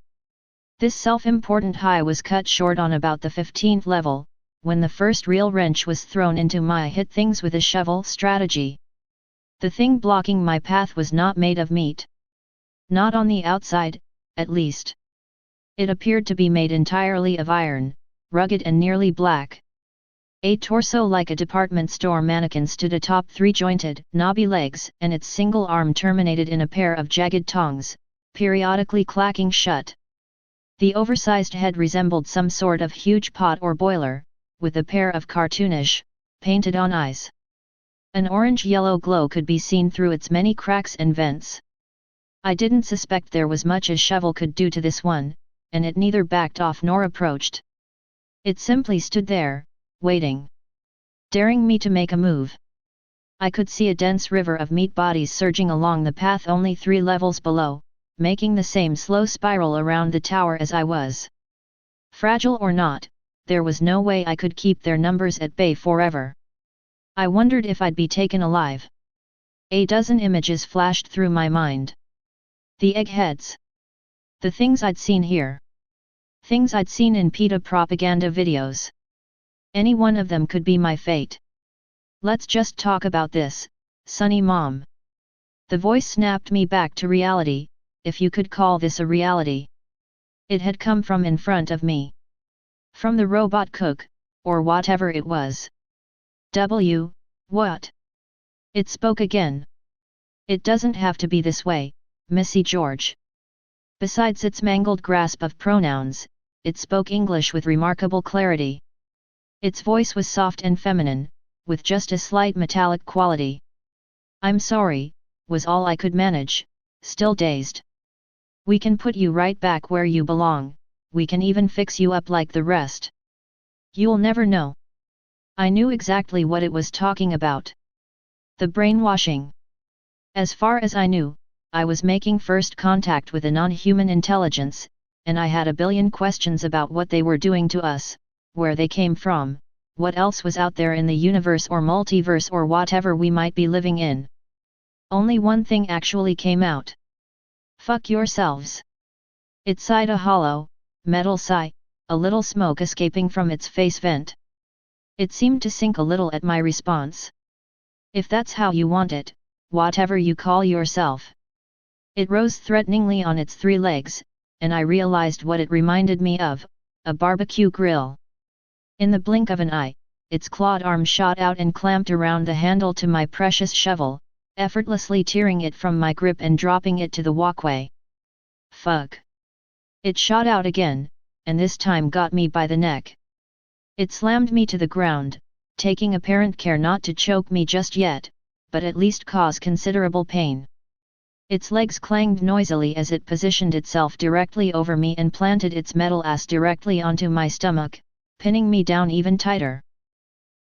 S1: This self-important high was cut short on about the 15th level, when the first real wrench was thrown into my hit things with a shovel strategy. The thing blocking my path was not made of meat. Not on the outside, at least. It appeared to be made entirely of iron, rugged and nearly black. A torso like a department store mannequin stood atop 3-jointed, knobby legs, and its single arm terminated in a pair of jagged tongs, periodically clacking shut. The oversized head resembled some sort of huge pot or boiler, with a pair of cartoonish, painted-on eyes. An orange-yellow glow could be seen through its many cracks and vents. I didn't suspect there was much a shovel could do to this one, and it neither backed off nor approached. It simply stood there, waiting. Daring me to make a move. I could see a dense river of meat bodies surging along the path only 3 levels below, making the same slow spiral around the tower as I was. Fragile or not, there was no way I could keep their numbers at bay forever. I wondered if I'd be taken alive. A dozen images flashed through my mind. The eggheads. The things I'd seen here. Things I'd seen in PETA propaganda videos. Any one of them could be my fate. Let's just talk about this, Sonny Mom. The voice snapped me back to reality, if you could call this a reality. It had come from in front of me. From the robot cook, or whatever it was. What? It spoke again. It doesn't have to be this way, Missy George. Besides its mangled grasp of pronouns, it spoke English with remarkable clarity. Its voice was soft and feminine, with just a slight metallic quality. I'm sorry, was all I could manage, still dazed. We can put you right back where you belong, we can even fix you up like the rest. You'll never know. I knew exactly what it was talking about. The brainwashing. As far as I knew, I was making first contact with a non-human intelligence, and I had a billion questions about what they were doing to us, where they came from, what else was out there in the universe or multiverse or whatever we might be living in. Only one thing actually came out. Fuck yourselves. It sighed a hollow, metal sigh, a little smoke escaping from its face vent. It seemed to sink a little at my response. If that's how you want it, whatever you call yourself. It rose threateningly on its 3 legs, and I realized what it reminded me of, a barbecue grill. In the blink of an eye, its clawed arm shot out and clamped around the handle to my precious shovel, effortlessly tearing it from my grip and dropping it to the walkway. Fuck. It shot out again, and this time got me by the neck. It slammed me to the ground, taking apparent care not to choke me just yet, but at least cause considerable pain. Its legs clanged noisily as it positioned itself directly over me and planted its metal ass directly onto my stomach, pinning me down even tighter.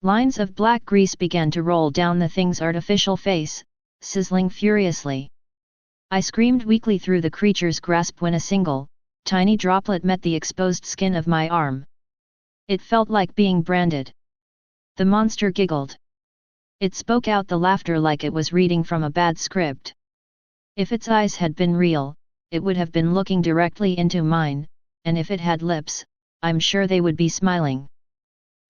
S1: Lines of black grease began to roll down the thing's artificial face, sizzling furiously. I screamed weakly through the creature's grasp when a single, tiny droplet met the exposed skin of my arm. It felt like being branded. The monster giggled. It spoke out the laughter like it was reading from a bad script. If its eyes had been real, it would have been looking directly into mine, and if it had lips, I'm sure they would be smiling.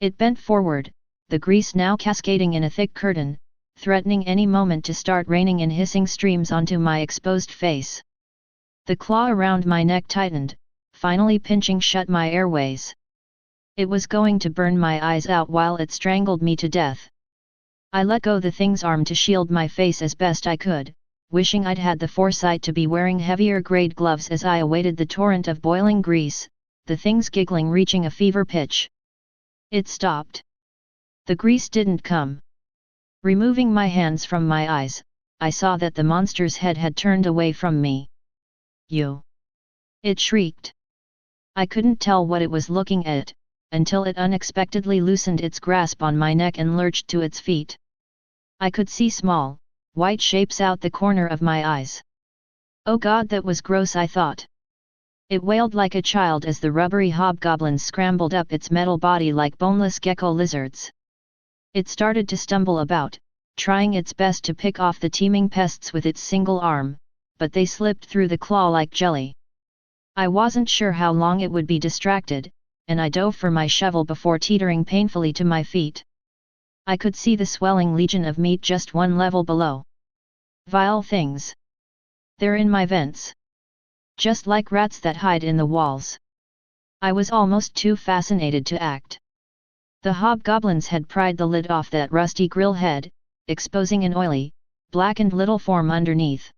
S1: It bent forward, the grease now cascading in a thick curtain, threatening any moment to start raining in hissing streams onto my exposed face. The claw around my neck tightened, finally pinching shut my airways. It was going to burn my eyes out while it strangled me to death. I let go the thing's arm to shield my face as best I could, wishing I'd had the foresight to be wearing heavier grade gloves as I awaited the torrent of boiling grease, the thing's giggling reaching a fever pitch. It stopped. The grease didn't come. Removing my hands from my eyes, I saw that the monster's head had turned away from me. You! It shrieked. I couldn't tell what it was looking at, until it unexpectedly loosened its grasp on my neck and lurched to its feet. I could see small, white shapes out the corner of my eyes. Oh God, that was gross, I thought. It wailed like a child as the rubbery hobgoblins scrambled up its metal body like boneless gecko lizards. It started to stumble about, trying its best to pick off the teeming pests with its single arm, but they slipped through the claw like jelly. I wasn't sure how long it would be distracted, and I dove for my shovel before teetering painfully to my feet. I could see the swelling legion of meat just one level below. Vile things. They're in my vents. Just like rats that hide in the walls. I was almost too fascinated to act. The hobgoblins had pried the lid off that rusty grill head, exposing an oily, blackened little form underneath.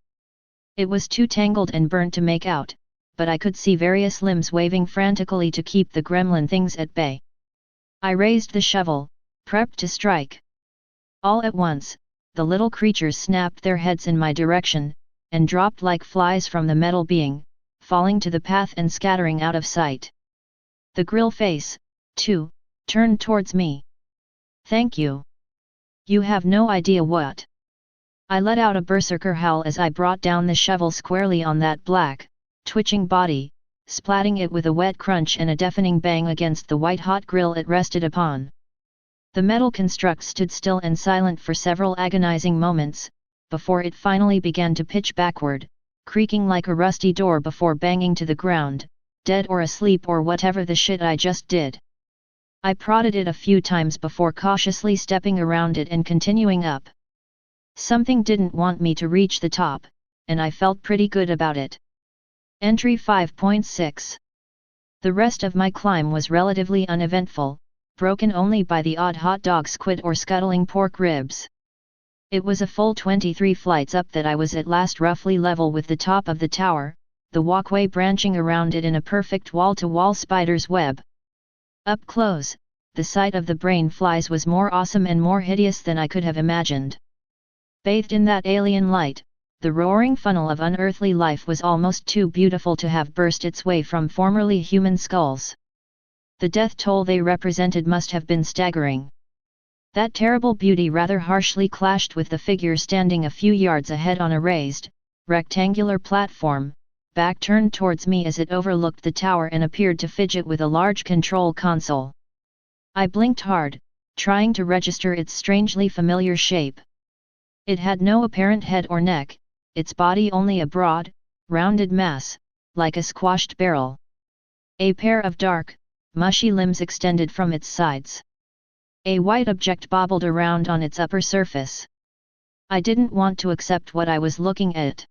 S1: It was too tangled and burnt to make out, but I could see various limbs waving frantically to keep the gremlin things at bay. I raised the shovel, prepped to strike. All at once, the little creatures snapped their heads in my direction, and dropped like flies from the metal being, falling to the path and scattering out of sight. The grill face, too, turned towards me. Thank you. You have no idea what. I let out a berserker howl as I brought down the shovel squarely on that black, twitching body, splatting it with a wet crunch and a deafening bang against the white-hot grill it rested upon. The metal construct stood still and silent for several agonizing moments, before it finally began to pitch backward, creaking like a rusty door before banging to the ground, dead or asleep or whatever the shit I just did. I prodded it a few times before cautiously stepping around it and continuing up. Something didn't want me to reach the top, and I felt pretty good about it. Entry 5.6. The rest of my climb was relatively uneventful, broken only by the odd hot dog squid or scuttling pork ribs. It was a full 23 flights up that I was at last roughly level with the top of the tower, the walkway branching around it in a perfect wall-to-wall spider's web. Up close, the sight of the brain flies was more awesome and more hideous than I could have imagined. Bathed in that alien light, the roaring funnel of unearthly life was almost too beautiful to have burst its way from formerly human skulls. The death toll they represented must have been staggering. That terrible beauty rather harshly clashed with the figure standing a few yards ahead on a raised, rectangular platform, back turned towards me as it overlooked the tower and appeared to fidget with a large control console. I blinked hard, trying to register its strangely familiar shape. It had no apparent head or neck, its body only a broad, rounded mass, like a squashed barrel. A pair of dark, mushy limbs extended from its sides. A white object bobbled around on its upper surface. I didn't want to accept what I was looking at.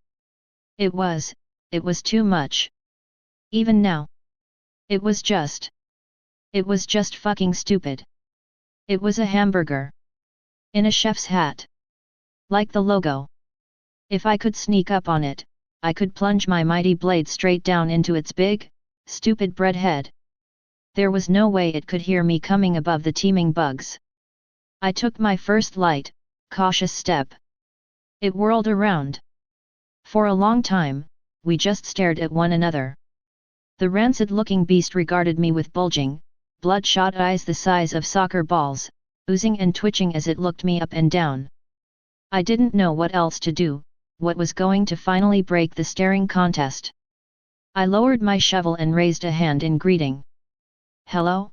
S1: It was too much. Even now. It was just fucking stupid. It was a hamburger. In a chef's hat. Like the logo. If I could sneak up on it, I could plunge my mighty blade straight down into its big, stupid bread head. There was no way it could hear me coming above the teeming bugs. I took my first light, cautious step. It whirled around. For a long time, we just stared at one another. The rancid-looking beast regarded me with bulging, bloodshot eyes the size of soccer balls, oozing and twitching as it looked me up and down. I didn't know what else to do, what was going to finally break the staring contest. I lowered my shovel and raised a hand in greeting. Hello?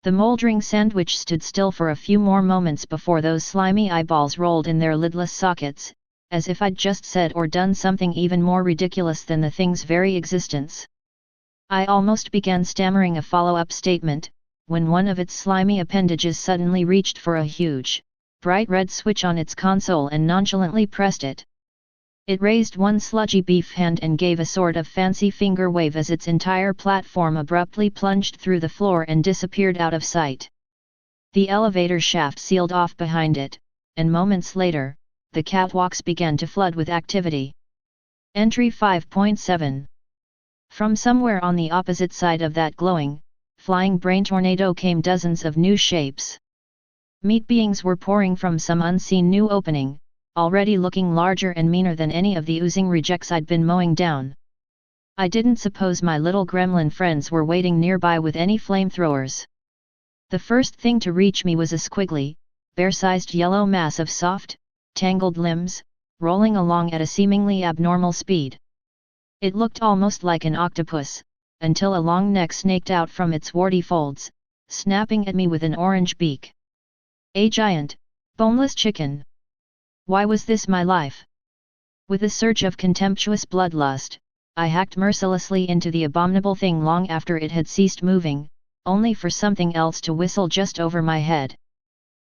S1: The moldering sandwich stood still for a few more moments before those slimy eyeballs rolled in their lidless sockets, as if I'd just said or done something even more ridiculous than the thing's very existence. I almost began stammering a follow-up statement, when one of its slimy appendages suddenly reached for a huge, bright red switch on its console and nonchalantly pressed it. It raised one sludgy beef hand and gave a sort of fancy finger wave as its entire platform abruptly plunged through the floor and disappeared out of sight. The elevator shaft sealed off behind it, and moments later, the catwalks began to flood with activity. Entry 5.7. From somewhere on the opposite side of that glowing, flying brain tornado came dozens of new shapes. Meat beings were pouring from some unseen new opening, already looking larger and meaner than any of the oozing rejects I'd been mowing down. I didn't suppose my little gremlin friends were waiting nearby with any flamethrowers. The first thing to reach me was a squiggly, bear-sized yellow mass of soft, tangled limbs, rolling along at a seemingly abnormal speed. It looked almost like an octopus, until a long neck snaked out from its warty folds, snapping at me with an orange beak. A giant, boneless chicken. Why was this my life? With a surge of contemptuous bloodlust, I hacked mercilessly into the abominable thing long after it had ceased moving, only for something else to whistle just over my head.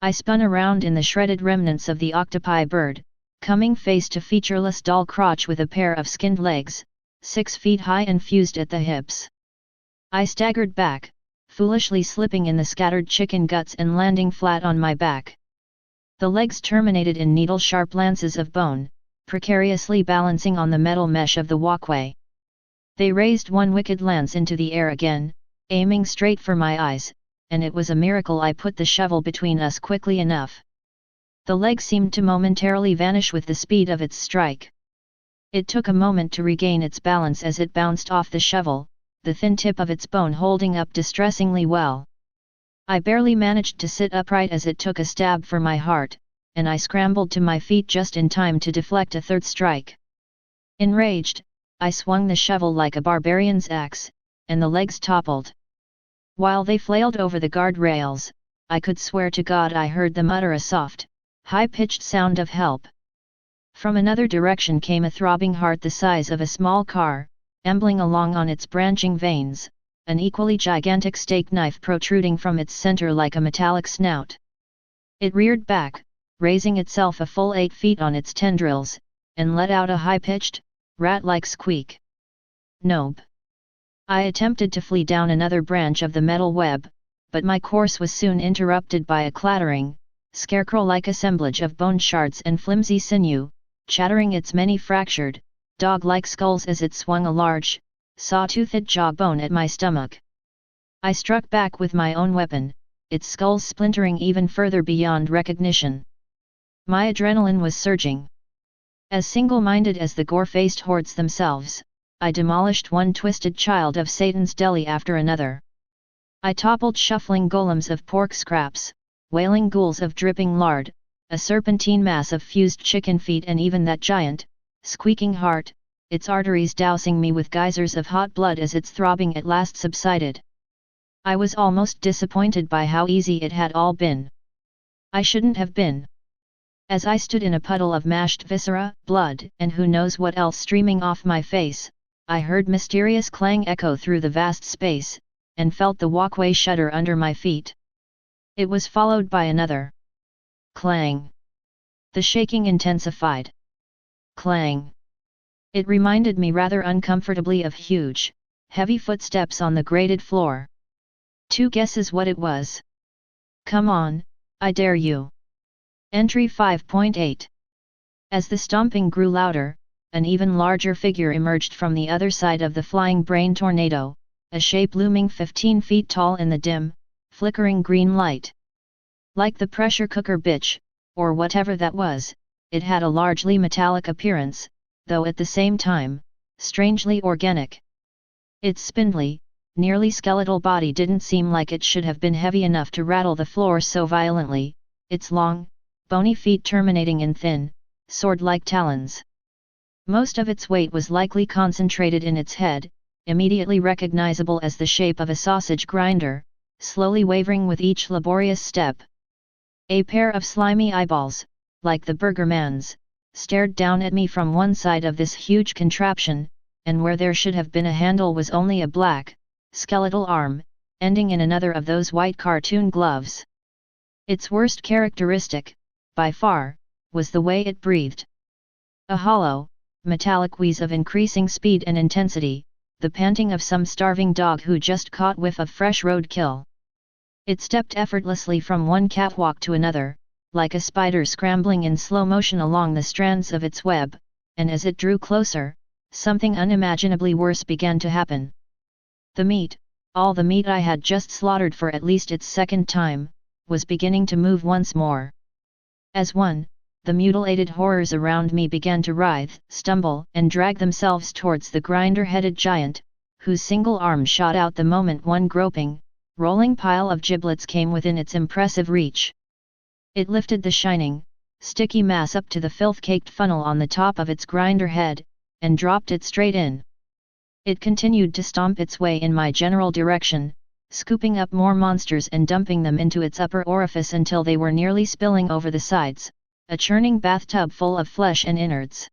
S1: I spun around in the shredded remnants of the octopi bird, coming face to featureless doll crotch with a pair of skinned legs, 6 feet high and fused at the hips. I staggered back, foolishly slipping in the scattered chicken guts and landing flat on my back. The legs terminated in needle-sharp lances of bone, precariously balancing on the metal mesh of the walkway. They raised one wicked lance into the air again, aiming straight for my eyes, and it was a miracle I put the shovel between us quickly enough. The leg seemed to momentarily vanish with the speed of its strike. It took a moment to regain its balance as it bounced off the shovel, the thin tip of its bone holding up distressingly well. I barely managed to sit upright as it took a stab for my heart, and I scrambled to my feet just in time to deflect a third strike. Enraged, I swung the shovel like a barbarian's axe, and the legs toppled. While they flailed over the guardrails, I could swear to God I heard them utter a soft, high-pitched sound of help. From another direction came a throbbing heart the size of a small car, ambling along on its branching veins, an equally gigantic steak knife protruding from its center like a metallic snout. It reared back, raising itself a full 8 feet on its tendrils, and let out a high-pitched, rat-like squeak. Nope. I attempted to flee down another branch of the metal web, but my course was soon interrupted by a clattering, scarecrow-like assemblage of bone shards and flimsy sinew, chattering its many fractured, dog-like skulls as it swung a large, saw-toothed jawbone at my stomach. I struck back with my own weapon, its skull splintering even further beyond recognition. My adrenaline was surging. As single-minded as the gore-faced hordes themselves, I demolished one twisted child of Satan's deli after another. I toppled shuffling golems of pork scraps, wailing ghouls of dripping lard, a serpentine mass of fused chicken feet and even that giant, squeaking heart, its arteries dousing me with geysers of hot blood as its throbbing at last subsided. I was almost disappointed by how easy it had all been. I shouldn't have been. As I stood in a puddle of mashed viscera, blood, and who knows what else streaming off my face, I heard mysterious clang echo through the vast space, and felt the walkway shudder under my feet. It was followed by another clang. The shaking intensified. Clang. It reminded me rather uncomfortably of huge, heavy footsteps on the grated floor. 2 guesses what it was. Come on, I dare you. Entry 5.8. As the stomping grew louder, an even larger figure emerged from the other side of the flying brain tornado, a shape looming 15 feet tall in the dim, flickering green light. Like the pressure cooker bitch, or whatever that was, it had a largely metallic appearance, though at the same time, strangely organic. Its spindly, nearly skeletal body didn't seem like it should have been heavy enough to rattle the floor so violently, its long, bony feet terminating in thin, sword-like talons. Most of its weight was likely concentrated in its head, immediately recognizable as the shape of a sausage grinder, slowly wavering with each laborious step. A pair of slimy eyeballs, like the Burger Man's, stared down at me from one side of this huge contraption, and where there should have been a handle was only a black, skeletal arm, ending in another of those white cartoon gloves. Its worst characteristic, by far, was the way it breathed. A hollow, metallic wheeze of increasing speed and intensity, the panting of some starving dog who just caught whiff of fresh roadkill. It stepped effortlessly from one catwalk to another, like a spider scrambling in slow motion along the strands of its web, and as it drew closer, something unimaginably worse began to happen. The meat, all the meat I had just slaughtered for at least its second time, was beginning to move once more. As one, the mutilated horrors around me began to writhe, stumble, and drag themselves towards the grinder-headed giant, whose single arm shot out the moment one groping, rolling pile of giblets came within its impressive reach. It lifted the shining, sticky mass up to the filth-caked funnel on the top of its grinder head, and dropped it straight in. It continued to stomp its way in my general direction, scooping up more monsters and dumping them into its upper orifice until they were nearly spilling over the sides, a churning bathtub full of flesh and innards.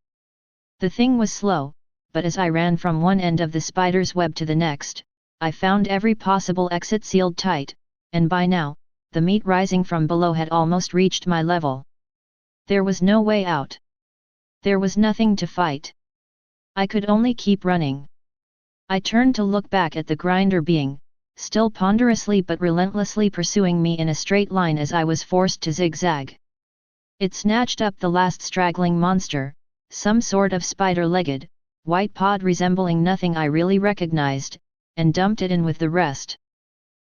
S1: The thing was slow, but as I ran from one end of the spider's web to the next, I found every possible exit sealed tight, and by now, the meat rising from below had almost reached my level. There was no way out. There was nothing to fight. I could only keep running. I turned to look back at the grinder being, still ponderously but relentlessly pursuing me in a straight line as I was forced to zigzag. It snatched up the last straggling monster, some sort of spider-legged, white pod resembling nothing I really recognized, and dumped it in with the rest.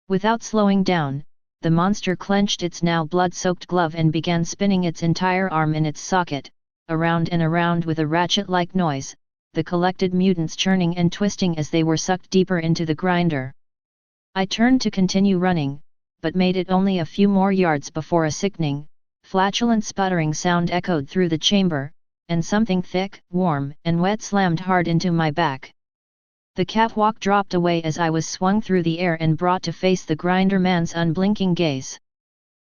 S1: Without slowing down, the monster clenched its now blood-soaked glove and began spinning its entire arm in its socket, around and around with a ratchet-like noise, the collected mutants churning and twisting as they were sucked deeper into the grinder. I turned to continue running, but made it only a few more yards before a sickening, flatulent sputtering sound echoed through the chamber, and something thick, warm, and wet slammed hard into my back. The catwalk dropped away as I was swung through the air and brought to face the grinder man's unblinking gaze.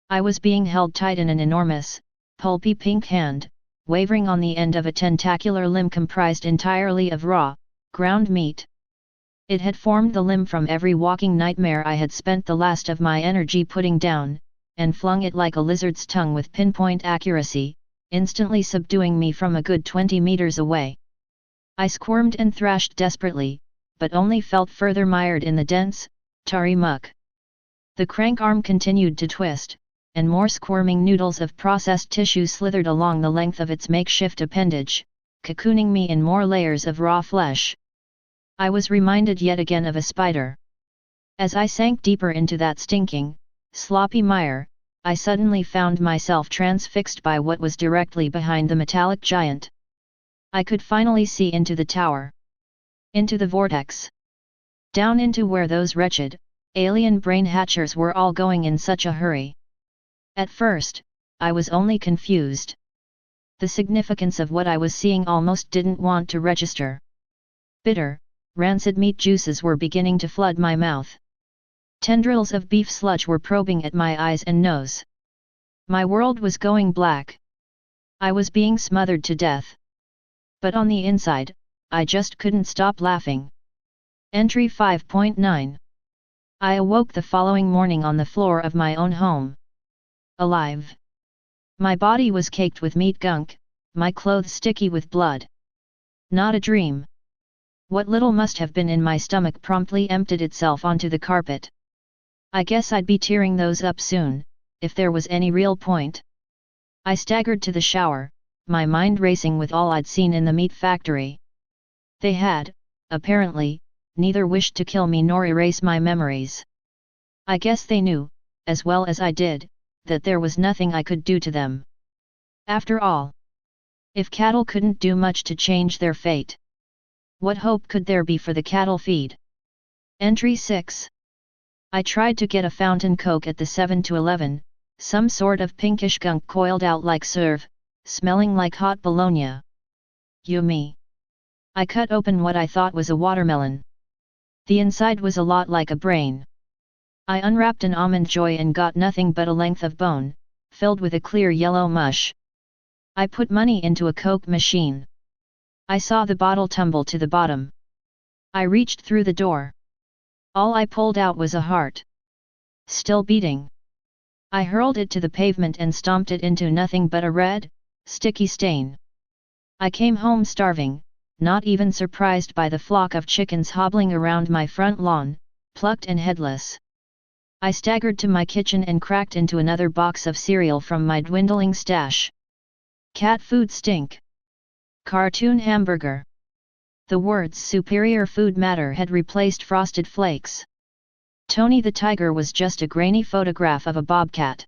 S1: I was being held tight in an enormous, pulpy pink hand, wavering on the end of a tentacular limb comprised entirely of raw, ground meat. It had formed the limb from every walking nightmare I had spent the last of my energy putting down, and flung it like a lizard's tongue with pinpoint accuracy, instantly subduing me from a good 20 meters away. I squirmed and thrashed desperately, but only felt further mired in the dense, tarry muck. The crank arm continued to twist, and more squirming noodles of processed tissue slithered along the length of its makeshift appendage, cocooning me in more layers of raw flesh. I was reminded yet again of a spider. As I sank deeper into that stinking, sloppy mire, I suddenly found myself transfixed by what was directly behind the metallic giant. I could finally see into the tower. Into the vortex. Down into where those wretched, alien brain hatchers were all going in such a hurry. At first, I was only confused. The significance of what I was seeing almost didn't want to register. Bitter, rancid meat juices were beginning to flood my mouth. Tendrils of beef sludge were probing at my eyes and nose. My world was going black. I was being smothered to death. But on the inside, I just couldn't stop laughing. Entry 5.9. I awoke the following morning on the floor of my own home. Alive. My body was caked with meat gunk, my clothes sticky with blood. Not a dream. What little must have been in my stomach promptly emptied itself onto the carpet. I guess I'd be tearing those up soon, if there was any real point. I staggered to the shower, my mind racing with all I'd seen in the meat factory. They had, apparently, neither wished to kill me nor erase my memories. I guess they knew, as well as I did, that there was nothing I could do to them. After all, if cattle couldn't do much to change their fate, what hope could there be for the cattle feed? Entry 6. I tried to get a fountain Coke at the 7-Eleven, some sort of pinkish gunk coiled out like serve, smelling like hot bologna. Yummy. I cut open what I thought was a watermelon. The inside was a lot like a brain. I unwrapped an almond joy and got nothing but a length of bone, filled with a clear yellow mush. I put money into a Coke machine. I saw the bottle tumble to the bottom. I reached through the door. All I pulled out was a heart. Still beating. I hurled it to the pavement and stomped it into nothing but a red, sticky stain. I came home starving, not even surprised by the flock of chickens hobbling around my front lawn, plucked and headless. I staggered to my kitchen and cracked into another box of cereal from my dwindling stash. Cat food stink. Cartoon hamburger. The words superior food matter had replaced frosted flakes. Tony the Tiger was just a grainy photograph of a bobcat.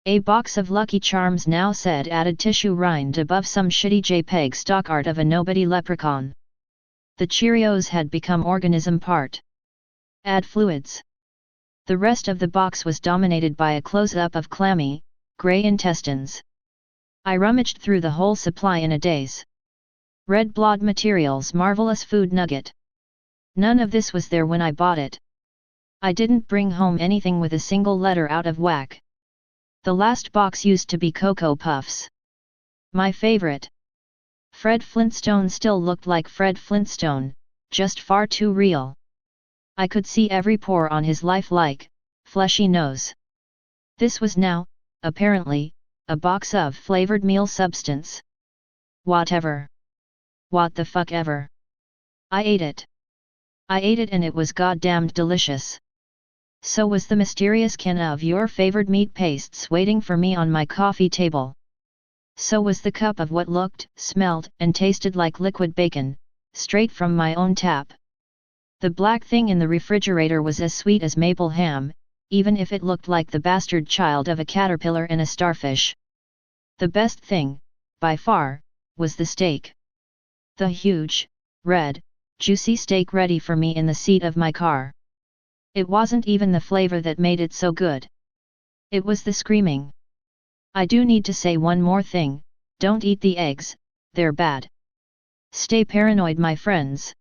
S1: A box of Lucky Charms now said added tissue rind above some shitty JPEG stock art of a nobody leprechaun. The Cheerios had become organism part. Add fluids. The rest of the box was dominated by a close-up of clammy, grey intestines. I rummaged through the whole supply in a daze. Red Blood Materials marvelous food nugget. None of this was there when I bought it. I didn't bring home anything with a single letter out of whack. The last box used to be Cocoa Puffs. My favorite. Fred Flintstone still looked like Fred Flintstone, just far too real. I could see every pore on his lifelike, fleshy nose. This was now, apparently, a box of flavored meal substance. Whatever. What the fuck ever. I ate it. I ate it and it was goddamned delicious. So was the mysterious can of your favorite meat pastes waiting for me on my coffee table. So was the cup of what looked, smelled, and tasted like liquid bacon, straight from my own tap. The black thing in the refrigerator was as sweet as maple ham, even if it looked like the bastard child of a caterpillar and a starfish. The best thing, by far, was the steak. The huge, red, juicy steak ready for me in the seat of my car. It wasn't even the flavor that made it so good. It was the screaming. I do need to say one more thing, don't eat the eggs, they're bad. Stay paranoid my friends.